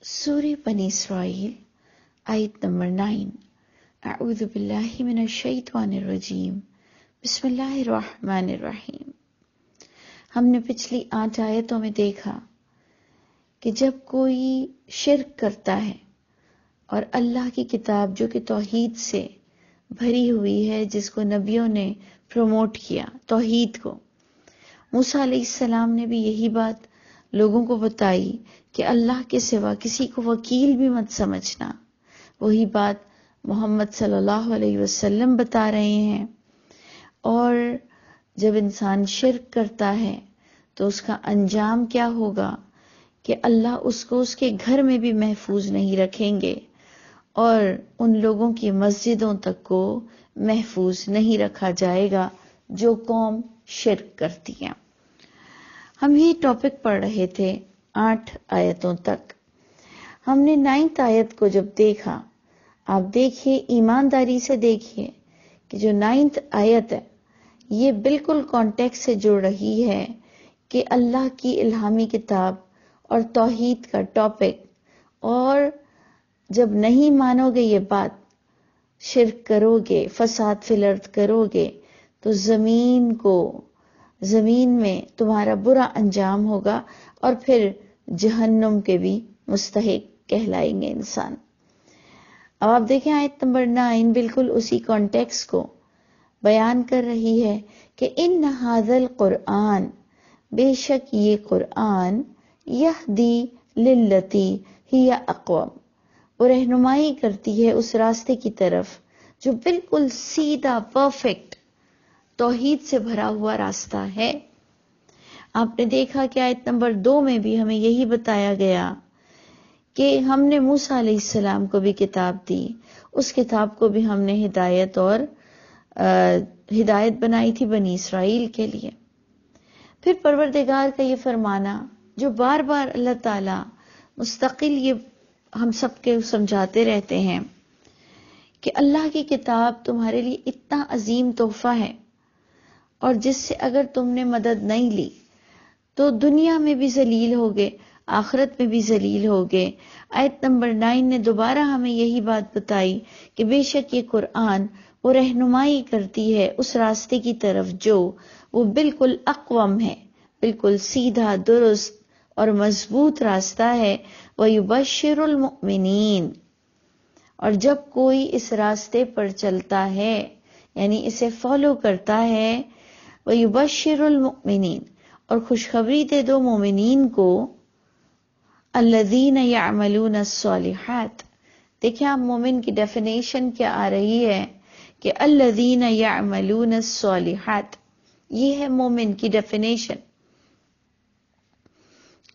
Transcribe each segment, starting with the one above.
سورہ بنی اسرائیل آیت نمبر 9۔ اعوذ باللہ من الشیطان الرجیم، بسم اللہ الرحمن الرحیم۔ ہم نے پچھلی 8 آیتوں میں دیکھا کہ جب کوئی شرک کرتا ہے اور اللہ کی کتاب جو کہ توحید سے بھری ہوئی ہے، جس کو نبیوں نے پروموٹ کیا، توحید کو، موسیٰ علیہ السلام نے بھی یہی بات لوگوں کو بتائی کہ اللہ کے سوا کسی کو وکیل بھی مت سمجھنا۔ وہی بات محمد صلی اللہ علیہ وسلم بتا رہے ہیں۔ اور جب انسان شرک کرتا ہے تو اس کا انجام کیا ہوگا کہ اللہ اس کو اس کے گھر میں بھی محفوظ نہیں رکھیں گے اور ان لوگوں کی مسجدوں تک کو محفوظ نہیں رکھا جائے گا جو قوم شرک کرتی ہے۔ ہم یہ ٹاپک پڑھ رہے تھے 8 آیتوں تک۔ ہم نے 9 آیت کو جب دیکھا، آپ دیکھیے، ایمانداری سے دیکھیے کہ جو 9 آیت ہے یہ بالکل کانٹیکس سے جڑ رہی ہے کہ اللہ کی الہامی کتاب اور توحید کا ٹاپک، اور جب نہیں مانو گے یہ بات، شرک کرو گے، فساد فی الارض کرو گے، تو زمین میں تمہارا برا انجام ہوگا اور پھر جہنم کے بھی مستحق کہلائیں گے انسان۔ اب آپ دیکھیں آیت نمبر 9 بالکل اسی کانٹیکس کو بیان کر رہی ہے کہ ان ھذا القرآن، بے شک یہ قرآن، یہدی للتی ہی اقوم، وہ رہنمائی کرتی ہے اس راستے کی طرف جو بالکل سیدھا، پرفیکٹ، توحید سے بھرا ہوا راستہ ہے۔ آپ نے دیکھا کہ آیت نمبر 2 میں بھی ہمیں یہی بتایا گیا کہ ہم نے موسیٰ علیہ السلام کو بھی کتاب دی، اس کتاب کو بھی ہم نے ہدایت بنائی تھی بنی اسرائیل کے لیے۔ پھر پروردگار کا یہ فرمانا جو بار بار اللہ تعالی مستقل یہ ہم سب کے سمجھاتے رہتے ہیں کہ اللہ کی کتاب تمہارے لیے اتنا عظیم تحفہ ہے، اور جس سے اگر تم نے مدد نہیں لی تو دنیا میں بھی ذلیل ہوگے، آخرت میں بھی ذلیل ہوگے۔ آیت نمبر 9 نے دوبارہ ہمیں یہی بات بتائی کہ بے شک یہ قرآن وہ رہنمائی کرتی ہے اس راستے کی طرف جو وہ بالکل اقوم ہے، بالکل سیدھا، درست اور مضبوط راستہ ہے۔ وَيُبَشِّرُ الْمُؤْمِنِينَ، اور جب کوئی اس راستے پر چلتا ہے، یعنی اسے فالو کرتا ہے، وَيُبَشِّرُ الْمُؤْمِنِينَ، اور خوشخبری دے دو مومنین کو، الَّذِينَ يَعْمَلُونَ الصَّالِحَاتِ۔ دیکھیں آپ مومن کی ڈیفینیشن کیا آ رہی ہے کہ الَّذِينَ يَعْمَلُونَ الصَّالِحَاتِ، یہ ہے مومن کی ڈیفینیشن،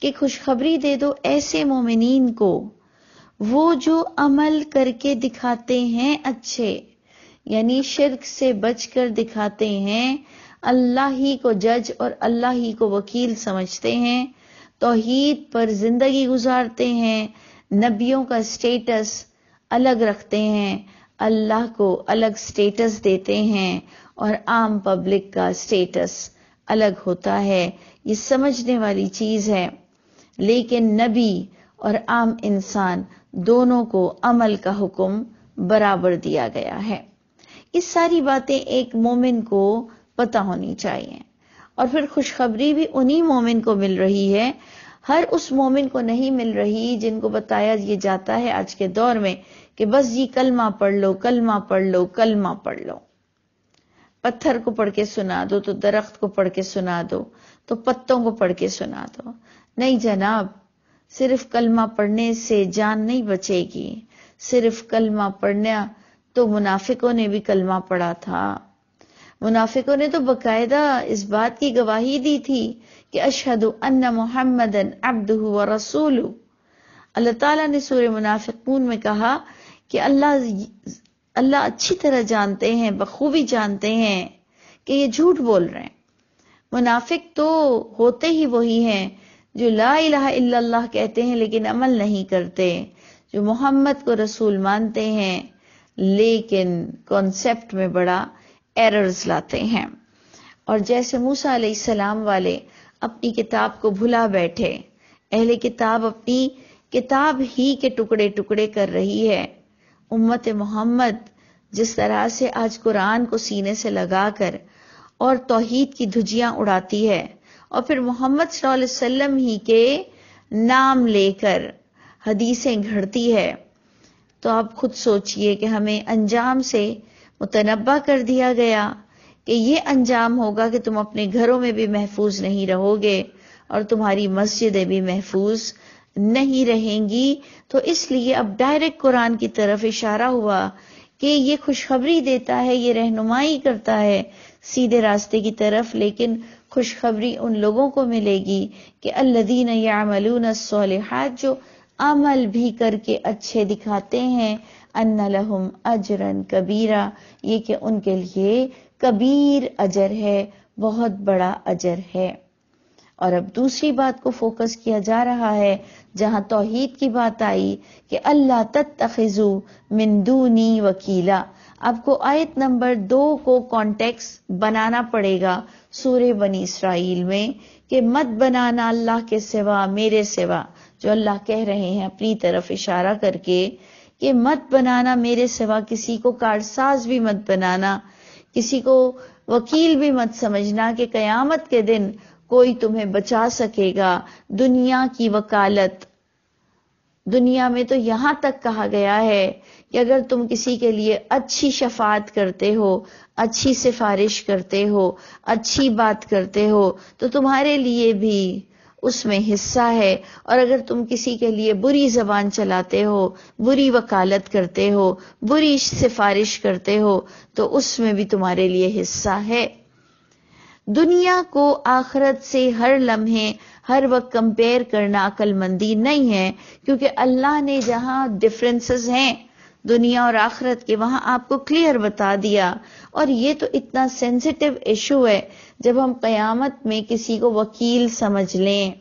کہ خوشخبری دے دو ایسے مومنین کو وہ جو عمل کر کے دکھاتے ہیں اچھے، یعنی شرک سے بچ کر دکھاتے ہیں، اللہ ہی کو جج اور اللہ ہی کو وکیل سمجھتے ہیں، توحید پر زندگی گزارتے ہیں، نبیوں کا سٹیٹس الگ رکھتے ہیں، اللہ کو الگ سٹیٹس دیتے ہیں، اور عام پبلک کا سٹیٹس الگ ہوتا ہے۔ یہ سمجھنے والی چیز ہے، لیکن نبی اور عام انسان دونوں کو عمل کا حکم برابر دیا گیا ہے۔ یہ ساری باتیں ایک مومن کو پتہ ہونی چاہیے، اور پھر خوشخبری بھی انہی مومن کو مل رہی ہے، ہر اس مومن کو نہیں مل رہی جن کو بتایا یہ جاتا ہے آج کے دور میں کہ بس یہ کلمہ پڑھ لو، کلمہ پڑھ لو، کلمہ پڑھ لو، پتھر کو پڑھ کے سنا دو تو درخت کو پڑھ کے سنا دو تو پتوں کو پڑھ کے سنا دو۔ نہیں جناب، صرف کلمہ پڑھنے سے جان نہیں بچے گی، صرف کلمہ پڑھنا تو منافقوں نے بھی کلمہ پڑھا تھا، منافقوں نے تو باقاعدہ اس بات کی گواہی دی تھی کہ اشہد ان محمدن عبدہ ورسولہ۔ اللہ تعالیٰ نے سورہ منافقون میں کہا کہ اللہ اچھی طرح جانتے ہیں، بخوبی جانتے ہیں کہ یہ جھوٹ بول رہے ہیں۔ منافق تو ہوتے ہی وہی ہیں جو لا الہ الا اللہ کہتے ہیں لیکن عمل نہیں کرتے، جو محمد کو رسول مانتے ہیں لیکن کانسیپٹ میں بڑا ایررز لاتے ہیں۔ اور جیسے موسیٰ علیہ السلام والے اپنی کتاب کو بھلا بیٹھے، اہل کتاب اپنی کتاب ہی کے ٹکڑے ٹکڑے کر رہی ہے۔ امت محمد جس طرح سے آج قرآن کو سینے سے لگا کر اور توحید کی دھجیاں اڑاتی ہے، اور پھر محمد صلی اللہ علیہ وسلم ہی کے نام لے کر حدیثیں گھڑتی ہے، تو آپ خود سوچئے کہ ہمیں انجام سے متنبہ کر دیا گیا کہ یہ انجام ہوگا کہ تم اپنے گھروں میں بھی محفوظ نہیں رہو گے اور تمہاری مسجدیں بھی محفوظ نہیں رہیں گی۔ تو اس لیے اب ڈائریکٹ قرآن کی طرف اشارہ ہوا کہ یہ خوشخبری دیتا ہے، یہ رہنمائی کرتا ہے سیدھے راستے کی طرف، لیکن خوشخبری ان لوگوں کو ملے گی کہ الذین یعملون الصالحات، جو عمل بھی کر کے اچھے دکھاتے ہیں، ان لہم اجرا کبیرا، یہ کہ ان کے لیے کبیر اجر ہے، بہت بڑا اجر ہے۔ اور اب دوسری بات کو فوکس کیا جا رہا ہے، جہاں توحید کی بات آئی کہ اللہ تتخذوا من دونی وکیلا۔ آپ کو آیت نمبر 2 کو کانٹیکسٹ بنانا پڑے گا سورہ بنی اسرائیل میں، کہ مت بنانا اللہ کے سوا، میرے سوا، جو اللہ کہہ رہے ہیں اپنی طرف اشارہ کر کے کہ مت بنانا میرے سوا، کسی کو کارساز بھی مت بنانا، کسی کو وکیل بھی مت سمجھنا کہ قیامت کے دن کوئی تمہیں بچا سکے گا۔ دنیا کی وکالت، دنیا میں تو یہاں تک کہا گیا ہے کہ اگر تم کسی کے لیے اچھی شفاعت کرتے ہو، اچھی سفارش کرتے ہو، اچھی بات کرتے ہو، تو تمہارے لیے بھی اس میں حصہ ہے، اور اگر تم کسی کے لیے بری زبان چلاتے ہو، بری وکالت کرتے ہو، بری سفارش کرتے ہو، تو اس میں بھی تمہارے لیے حصہ ہے۔ دنیا کو آخرت سے ہر لمحے ہر وقت کمپیئر کرنا عقل مندی نہیں ہے، کیونکہ اللہ نے جہاں ڈفرینسز ہیں دنیا اور آخرت کے، وہاں آپ کو کلیئر بتا دیا۔ اور یہ تو اتنا سینسیٹیو ایشو ہے، جب ہم قیامت میں کسی کو وکیل سمجھ لیں،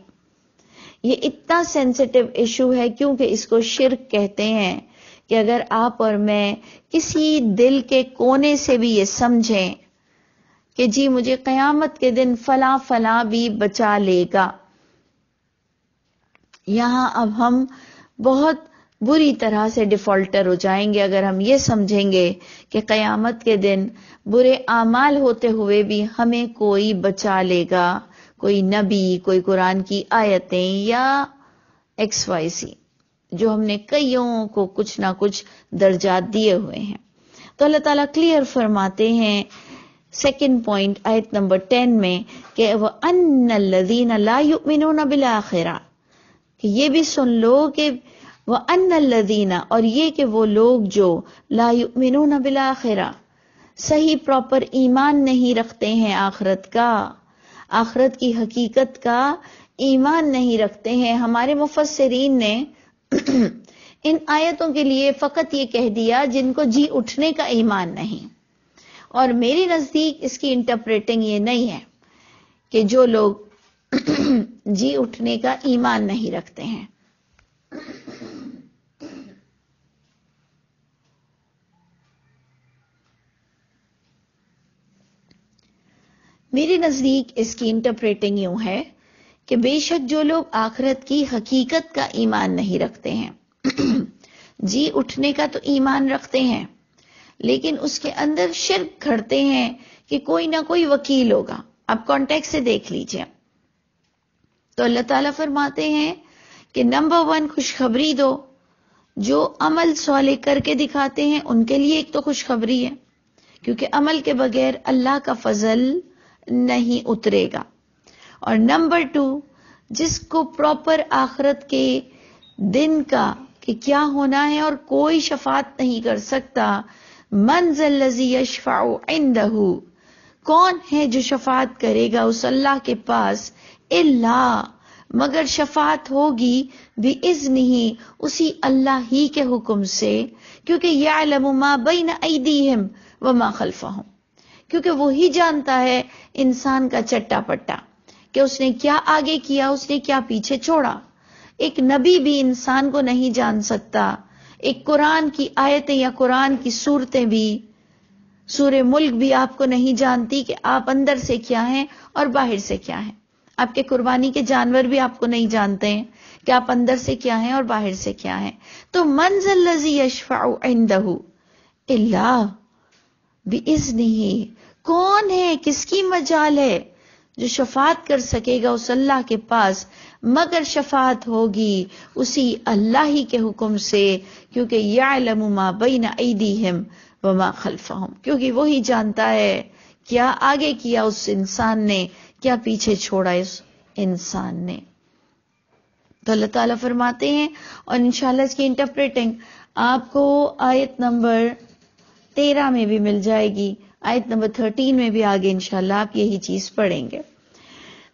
یہ اتنا سینسیٹیو ایشو ہے کیونکہ اس کو شرک کہتے ہیں، کہ اگر آپ اور میں کسی دل کے کونے سے بھی یہ سمجھیں کہ جی مجھے قیامت کے دن فلاں فلاں بھی بچا لے گا، یہاں اب ہم بہت بری طرح سے ڈیفالٹر ہو جائیں گے اگر ہم یہ سمجھیں گے کہ قیامت کے دن برے اعمال ہوتے ہوئے بھی ہمیں کوئی بچا لے گا، کوئی نبی، کوئی قرآن کی آیتیں یا ایکس وائی سی، جو ہم نے کئیوں کو کچھ نہ کچھ درجات دیے ہوئے ہیں۔ تو اللہ تعالیٰ کلیئر فرماتے ہیں سیکنڈ پوائنٹ آیت نمبر 10 میں کہ وَأَنَّ الَّذِينَ لَا يُؤْمِنُونَ بِالْآخِرَةِ، کہ یہ بھی سن لو کہ وَأَنَّ الَّذِينَ، اور یہ کہ وہ لوگ جو لا يُؤْمِنُونَ بِالْآخِرَةِ، صحیح پراپر ایمان نہیں رکھتے ہیں آخرت کا، آخرت کی حقیقت کا ایمان نہیں رکھتے ہیں۔ ہمارے مفسرین نے ان آیتوں کے لیے فقط یہ کہہ دیا جن کو جی اٹھنے کا ایمان نہیں، اور میری نزدیک اس کی انٹرپریٹنگ یہ نہیں ہے کہ جو لوگ جی اٹھنے کا ایمان نہیں رکھتے ہیں، میری نزدیک اس کی انٹرپریٹنگ یوں ہے کہ بے شک جو لوگ آخرت کی حقیقت کا ایمان نہیں رکھتے ہیں، جی اٹھنے کا تو ایمان رکھتے ہیں، لیکن اس کے اندر شرک کھڑتے ہیں کہ کوئی نہ کوئی وکیل ہوگا۔ آپ کانٹیکسٹ سے دیکھ لیجئے، تو اللہ تعالیٰ فرماتے ہیں کہ نمبر 1 خوشخبری دو، جو عمل صالح کر کے دکھاتے ہیں ان کے لیے ایک تو خوشخبری ہے، کیونکہ عمل کے بغیر اللہ کا فضل نہیں اترے گا۔ اور نمبر 2، جس کو پراپر آخرت کے دن کا کہ کیا ہونا ہے اور کوئی شفاعت نہیں کر سکتا، من ذا الذی یشفع عندہ، کون ہے جو شفاعت کرے گا اس اللہ کے پاس، الا، مگر شفاعت ہوگی بِإِذْنِهِ، اسی اللہ ہی کے حکم سے، کیونکہ یعلم ما بین ایدیہم وما خلفہم، کیونکہ وہی جانتا ہے انسان کا چٹا پٹا کہ اس نے کیا آگے کیا، اس نے کیا پیچھے چھوڑا۔ ایک نبی بھی انسان کو نہیں جان سکتا، ایک قرآن کی آیتیں یا قرآن کی صورتیں بھی، سورہ ملک بھی آپ کو نہیں جانتی کہ آپ اندر سے کیا ہیں اور باہر سے کیا ہیں۔ آپ کے قربانی کے جانور بھی آپ کو نہیں جانتے ہیں کہ آپ اندر سے کیا ہیں اور باہر سے کیا ہیں. تو من ذا الذی یشفع عندہ الا بإذنہ، کون ہے، کس کی مجال ہے جو شفاعت کر سکے گا اس اللہ کے پاس، مگر شفاعت ہوگی اسی اللہ ہی کے حکم سے، کیونکہ یعلم ما بین ایدیہم وما خلفہم، کیونکہ وہی جانتا ہے کیا آگے کیا اس انسان نے، کیا پیچھے چھوڑا اس انسان نے. تو اللہ تعالیٰ فرماتے ہیں، اور انشاءاللہ اس کی انٹرپریٹنگ آپ کو آیت نمبر 13 میں بھی مل جائے گی، آیت نمبر 13 میں بھی آگے انشاءاللہ آپ یہی چیز پڑھیں گے.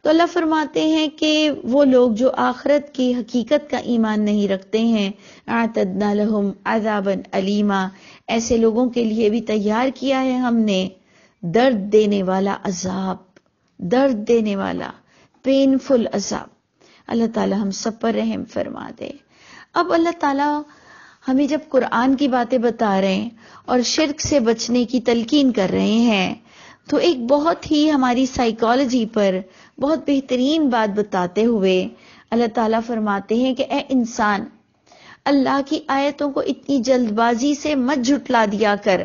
تو اللہ فرماتے ہیں کہ وہ لوگ جو آخرت کی حقیقت کا ایمان نہیں رکھتے ہیں، اعتدنا لہم عذابا علیما، ایسے لوگوں کے لیے بھی تیار کیا ہے ہم نے درد دینے والا عذاب، درد دینے والا پینفل عذاب. اللہ تعالی ہم سب پر رحم فرما دے. اب اللہ تعالی ہمیں جب قرآن کی باتیں بتا رہے ہیں اور شرک سے بچنے کی تلقین کر رہے ہیں، تو ایک بہت ہی ہماری سائیکالوجی پر بہت بہترین بات بتاتے ہوئے اللہ تعالیٰ فرماتے ہیں کہ اے انسان، اللہ کی آیتوں کو اتنی جلد بازی سے مت جھٹلا دیا کر.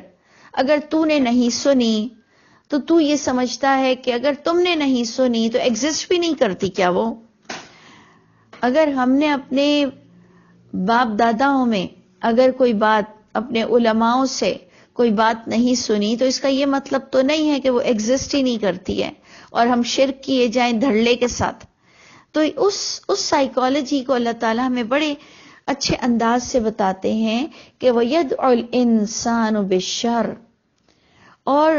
اگر تو نے نہیں سنی تو تو یہ سمجھتا ہے کہ اگر تم نے نہیں سنی تو ایگزسٹ بھی نہیں کرتی کیا وہ؟ اگر ہم نے اپنے باپ داداؤں میں اگر کوئی بات، اپنے علماؤں سے کوئی بات نہیں سنی، تو اس کا یہ مطلب تو نہیں ہے کہ وہ ایگزسٹ ہی نہیں کرتی ہے اور ہم شرک کیے جائیں دھڑلے کے ساتھ. تو اس سائیکالوجی کو اللہ تعالیٰ ہمیں بڑے اچھے انداز سے بتاتے ہیں کہ وَيَدْعُ الْإِنسَانُ بِالشَّرِّ، اور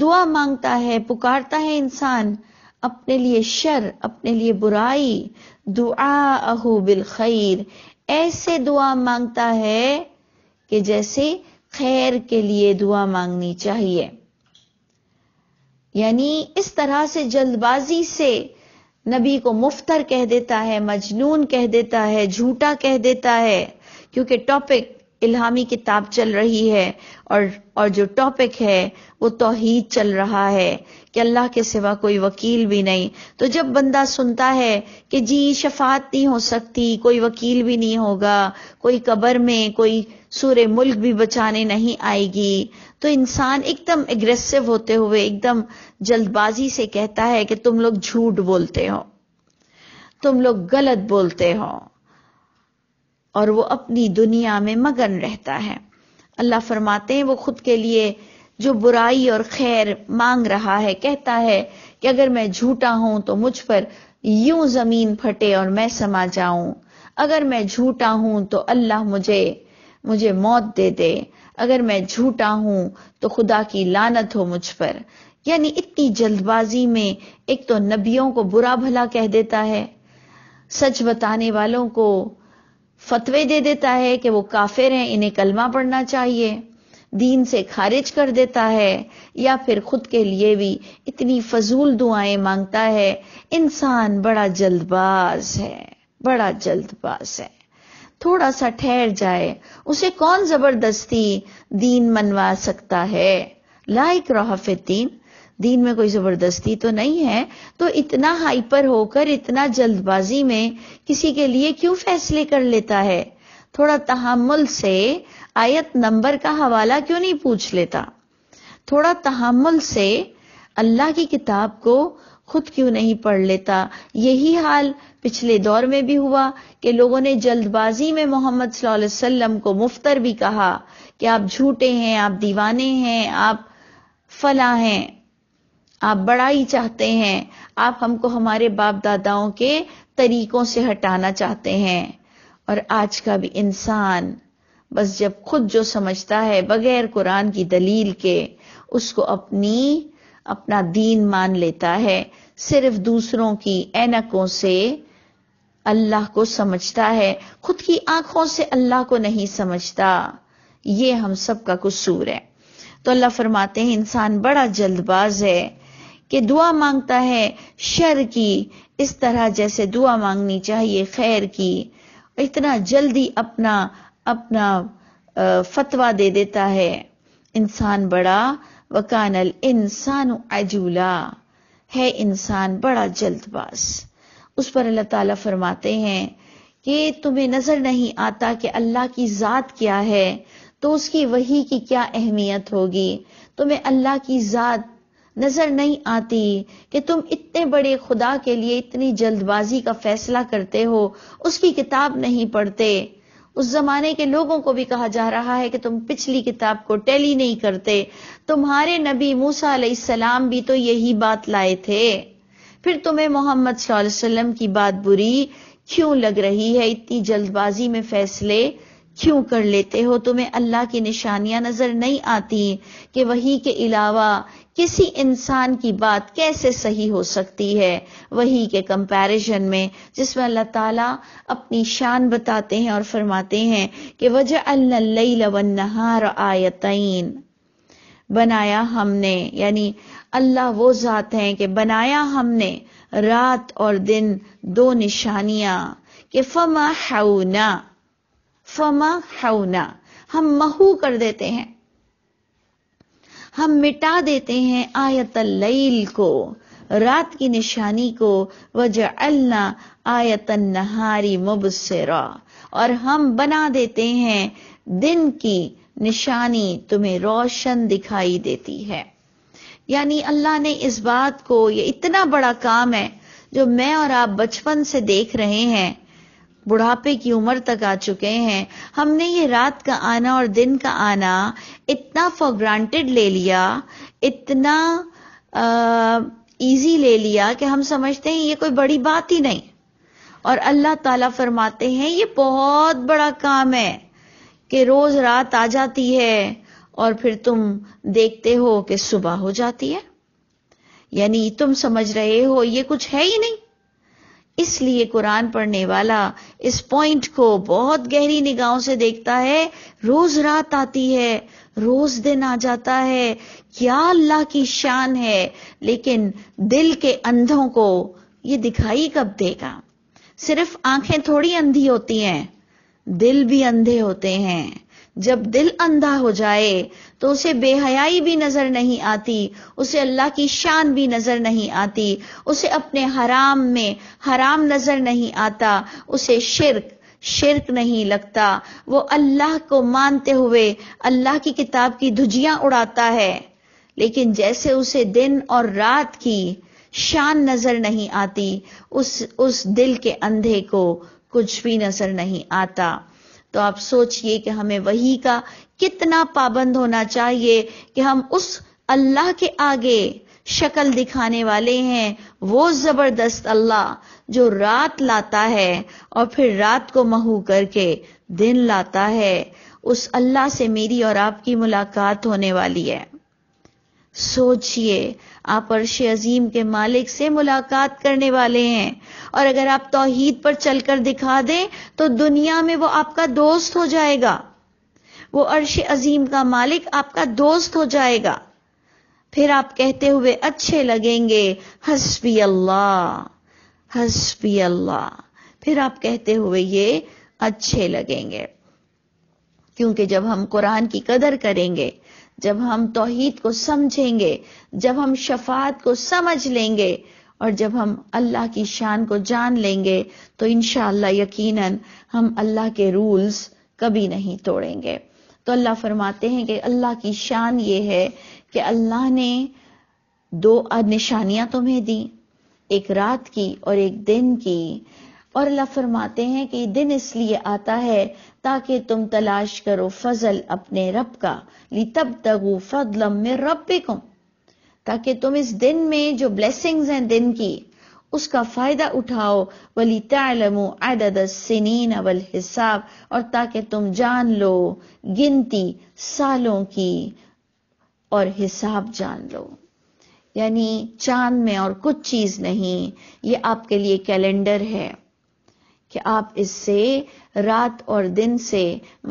دعا مانگتا ہے، پکارتا ہے انسان اپنے لیے شر، اپنے لیے برائی. دعاءہ بالخیر، ایسے دعا مانگتا ہے کہ جیسے خیر کے لیے دعا مانگنی چاہیے. یعنی اس طرح سے جلد بازی سے نبی کو مفتر کہہ دیتا ہے، مجنون کہہ دیتا ہے، جھوٹا کہہ دیتا ہے، کیونکہ ٹاپک الہامی کتاب چل رہی ہے اور جو ٹاپک ہے وہ توحید چل رہا ہے کہ اللہ کے سوا کوئی وکیل بھی نہیں. تو جب بندہ سنتا ہے کہ جی شفاعت نہیں ہو سکتی، کوئی وکیل بھی نہیں ہوگا، کوئی قبر میں کوئی سورہ ملک بھی بچانے نہیں آئے گی، تو انسان ایک دم اگریسو ہوتے ہوئے ایک دم جلد بازی سے کہتا ہے کہ تم لوگ جھوٹ بولتے ہو، تم لوگ غلط بولتے ہو، اور وہ اپنی دنیا میں مگن رہتا ہے. اللہ فرماتے ہیں وہ خود کے لیے جو برائی اور خیر مانگ رہا ہے، کہتا ہے کہ اگر میں جھوٹا ہوں تو مجھ پر یوں زمین پھٹے اور میں سما جاؤں، اگر میں جھوٹا ہوں تو اللہ مجھے موت دے دے، اگر میں جھوٹا ہوں تو خدا کی لعنت ہو مجھ پر. یعنی اتنی جلد بازی میں ایک تو نبیوں کو برا بھلا کہہ دیتا ہے، سچ بتانے والوں کو فتوے دے دیتا ہے کہ وہ کافر ہیں، انہیں کلمہ پڑھنا چاہیے، دین سے خارج کر دیتا ہے، یا پھر خود کے لیے بھی اتنی فضول دعائیں مانگتا ہے. انسان بڑا جلد باز ہے، بڑا جلد باز ہے. تھوڑا سا ٹھہر جائے، اسے کون زبردستی دین منوا سکتا ہے؟ لا اکراہ فی الدین، دین میں کوئی زبردستی تو نہیں ہے. تو اتنا ہائپر ہو کر اتنا جلد بازی میں کسی کے لیے کیوں فیصلے کر لیتا ہے؟ تھوڑا تحمل سے آیت نمبر کا حوالہ کیوں نہیں پوچھ لیتا؟ تھوڑا تحمل سے اللہ کی کتاب کو خود کیوں نہیں پڑھ لیتا؟ یہی حال پچھلے دور میں بھی ہوا کہ لوگوں نے جلد بازی میں محمد صلی اللہ علیہ وسلم کو مفتر بھی کہا کہ آپ جھوٹے ہیں، آپ دیوانے ہیں، آپ فلاں ہیں، آپ بڑائی چاہتے ہیں، آپ ہم کو ہمارے باپ داداؤں کے طریقوں سے ہٹانا چاہتے ہیں. اور آج کا بھی انسان بس جب خود جو سمجھتا ہے بغیر قرآن کی دلیل کے اس کو اپنا دین مان لیتا ہے، صرف دوسروں کی اینکوں سے اللہ کو سمجھتا ہے، خود کی آنکھوں سے اللہ کو نہیں سمجھتا. یہ ہم سب کا قصور ہے. تو اللہ فرماتے ہیں انسان بڑا جلد باز ہے کہ دعا مانگتا ہے شر کی اس طرح جیسے دعا مانگنی چاہیے خیر کی، اتنا جلدی اپنا فتویٰ دے دیتا ہے. انسان بڑا وکان الانسان عجولا، ہے انسان بڑا جلد باز. اس پر اللہ تعالیٰ فرماتے ہیں کہ تمہیں نظر نہیں آتا کہ اللہ کی ذات کیا ہے تو اس کی وحی کی کیا اہمیت ہوگی. تمہیں اللہ کی ذات نظر نہیں آتی کہ تم اتنے بڑے خدا کے لیے اتنی جلد بازی کا فیصلہ کرتے ہو، اس کی کتاب نہیں پڑھتے. اس زمانے کے لوگوں کو بھی کہا جا رہا ہے کہ تم پچھلی کتاب کو ٹیلی نہیں کرتے. تمہارے نبی موسیٰ علیہ السلام بھی تو یہی بات لائے تھے. پھر تمہیں محمد صلی اللہ علیہ وسلم کی بات بری کیوں لگ رہی ہے؟ اتنی جلد بازی میں فیصلے کیوں کر لیتے ہو؟ تمہیں اللہ کی نشانیاں نظر نہیں آتی کہ وحی کے علاوہ کسی انسان کی بات کیسے صحیح ہو سکتی ہے وحی کے کمپیریزن میں، جس میں اللہ تعالیٰ اپنی شان بتاتے ہیں اور فرماتے ہیں کہ وَجَعَلْنَا اللَّيْلَ وَالنَّهَارَ آیَتَيْن، بنایا ہم نے، یعنی اللہ وہ ذات ہیں کہ بنایا ہم نے رات اور دن دو نشانیاں، کہ فَمَحَوْنَا ہم محو کر دیتے ہیں، ہم مٹا دیتے ہیں آیت اللیل کو، رات کی نشانی کو، وجعلنا آیت النہاری مبصرا، اور ہم بنا دیتے ہیں دن کی نشانی تمہیں روشن دکھائی دیتی ہے. یعنی اللہ نے اس بات کو، یہ اتنا بڑا کام ہے جو میں اور آپ بچپن سے دیکھ رہے ہیں، بڑھاپے کی عمر تک آ چکے ہیں، ہم نے یہ رات کا آنا اور دن کا آنا اتنا فار گرانٹیڈ لے لیا، اتنا ایزی لے لیا کہ ہم سمجھتے ہیں یہ کوئی بڑی بات ہی نہیں. اور اللہ تعالیٰ فرماتے ہیں یہ بہت بڑا کام ہے کہ روز رات آ جاتی ہے اور پھر تم دیکھتے ہو کہ صبح ہو جاتی ہے. یعنی تم سمجھ رہے ہو یہ کچھ ہے ہی نہیں. اس لیے قرآن پڑھنے والا اس پوائنٹ کو بہت گہری نگاہوں سے دیکھتا ہے. روز رات آتی ہے، روز دن آ جاتا ہے، کیا اللہ کی شان ہے. لیکن دل کے اندھوں کو یہ دکھائی کب دے گا؟ صرف آنکھیں تھوڑی اندھی ہوتی ہیں، دل بھی اندھے ہوتے ہیں. جب دل اندھا ہو جائے تو اسے بے حیائی بھی نظر نہیں آتی، اسے اللہ کی شان بھی نظر نہیں آتی، اسے اپنے حرام میں حرام نظر نہیں آتا، اسے شرک نہیں لگتا. وہ اللہ کو مانتے ہوئے اللہ کی کتاب کی دھجیاں اڑاتا ہے، لیکن جیسے اسے دن اور رات کی شان نظر نہیں آتی، اس دل کے اندھے کو کچھ بھی نظر نہیں آتا. تو آپ سوچئے کہ ہمیں وحی کا کتنا پابند ہونا چاہیے کہ ہم اس اللہ کے آگے شکل دکھانے والے ہیں، وہ زبردست اللہ جو رات لاتا ہے اور پھر رات کو محو کر کے دن لاتا ہے. اس اللہ سے میری اور آپ کی ملاقات ہونے والی ہے. سوچئے آپ عرش عظیم کے مالک سے ملاقات کرنے والے ہیں، اور اگر آپ توحید پر چل کر دکھا دیں تو دنیا میں وہ آپ کا دوست ہو جائے گا، وہ عرش عظیم کا مالک آپ کا دوست ہو جائے گا. پھر آپ کہتے ہوئے اچھے لگیں گے حسبی اللہ حسبی اللہ، پھر آپ کہتے ہوئے یہ اچھے لگیں گے. کیونکہ جب ہم قرآن کی قدر کریں گے، جب ہم توحید کو سمجھیں گے، جب ہم شفاعت کو سمجھ لیں گے، اور جب ہم اللہ کی شان کو جان لیں گے تو انشاءاللہ یقیناً ہم اللہ کے رولز کبھی نہیں توڑیں گے. تو اللہ فرماتے ہیں کہ اللہ کی شان یہ ہے کہ اللہ نے دو نشانیاں تمہیں دی، ایک رات کی اور ایک دن کی. اور اللہ فرماتے ہیں کہ دن اس لیے آتا ہے تاکہ تم تلاش کرو فضل اپنے رب کا، لِتَبْتَغُوا فَضْلًا مِّن رَبِّكُمْ، تاکہ تم اس دن میں جو بلیسنگز ہیں دن کی اس کا فائدہ اٹھاؤ. وَلِتَعْلَمُوا عَدَدَ السِّنِينَ وَالْحِسَابَ، اور تاکہ تم جان لو گنتی سالوں کی اور حساب جان لو. یعنی چاند میں اور کچھ چیز نہیں، یہ آپ کے لیے کیلنڈر ہے کہ آپ اس سے رات اور دن سے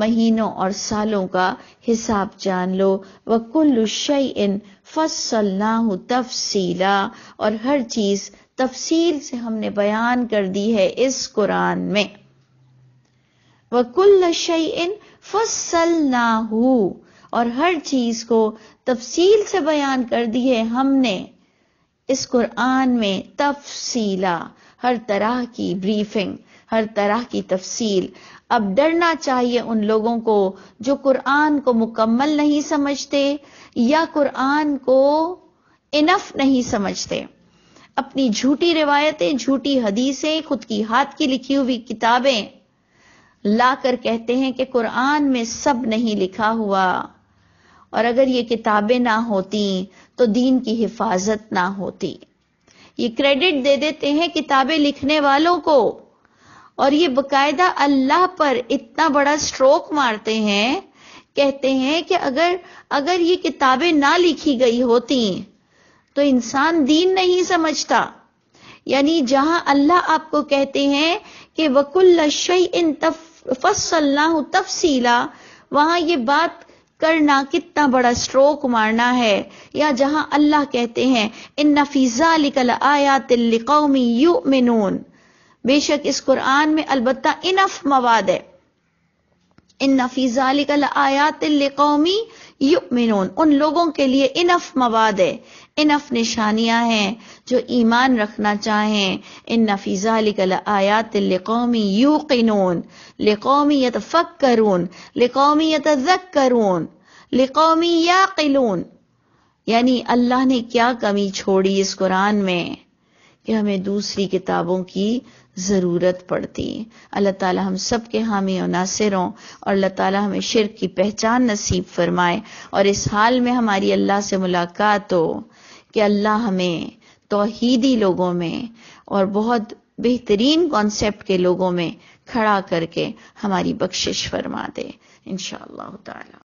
مہینوں اور سالوں کا حساب جان لو. وَكُلُّ شَيْءٍ فَصَّلْنَاهُ تَفْصِيلًا، اور ہر چیز تفصیل سے ہم نے بیان کر دی ہے اس قرآن میں. وَكُلَّ شَيْءٍ فَصَّلْنَاهُ، اور ہر چیز کو تفصیل سے بیان کر دی ہے ہم نے اس قرآن میں تفصیلا، ہر طرح کی بریفنگ، ہر طرح کی تفصیل. اب ڈرنا چاہیے ان لوگوں کو جو قرآن کو مکمل نہیں سمجھتے یا قرآن کو انف نہیں سمجھتے. اپنی جھوٹی روایتیں، جھوٹی حدیثیں، خود کی ہاتھ کی لکھی ہوئی کتابیں لا کر کہتے ہیں کہ قرآن میں سب نہیں لکھا ہوا، اور اگر یہ کتابیں نہ ہوتی تو دین کی حفاظت نہ ہوتی. یہ کریڈٹ دے دیتے ہیں کتابیں لکھنے والوں کو، اور یہ باقاعدہ اللہ پر اتنا بڑا سٹروک مارتے ہیں، کہتے ہیں کہ اگر یہ کتابیں نہ لکھی گئی ہوتی تو انسان دین نہیں سمجھتا. یعنی جہاں اللہ آپ کو کہتے ہیں کہ وَكُلَّ شَيْءٍ فَصَّلْنَاهُ تَفْصِيلًا، وہاں یہ بات کرنا کتنا بڑا سٹروک مارنا ہے. یا جہاں اللہ کہتے ہیں إِنَّ فِي ذَلِكَ لَآيَاتٍ لِقَوْمٍ يُؤْمِنُونَ، بے شک اس قرآن میں البتہ انف مواد ہے. إِنَّ فِي ذَلِكَ لَآيَاتٍ لِقَوْمٍ يُؤْمِنُونَ، ان لوگوں کے لیے انف مواد ہے، انف نشانیاں ہیں جو ایمان رکھنا چاہیں. إِنَّ فِي ذَلِكَ لَآيَاتٍ لِقَوْمٍ يُوقِنُونَ لِقَوْمٍ يَتَفَكَّرُونَ لِقَوْمٍ يَتَذَكَّرُونَ لِقَوْمٍ يَعْقِلُونَ. یعنی اللہ نے کیا کمی چھوڑی اس قرآن میں کہ ہمیں دوسری کتابوں کی ضرورت پڑتی. اللہ تعالی ہم سب کے حامی و ناصر ہوں، اور اللہ تعالی ہمیں شرک کی پہچان نصیب فرمائے، اور اس حال میں ہماری اللہ سے ملاقات ہو کہ اللہ ہمیں توحیدی لوگوں میں اور بہت بہترین کانسیپٹ کے لوگوں میں کھڑا کر کے ہماری بخشش فرما دے انشاءاللہ تعالی.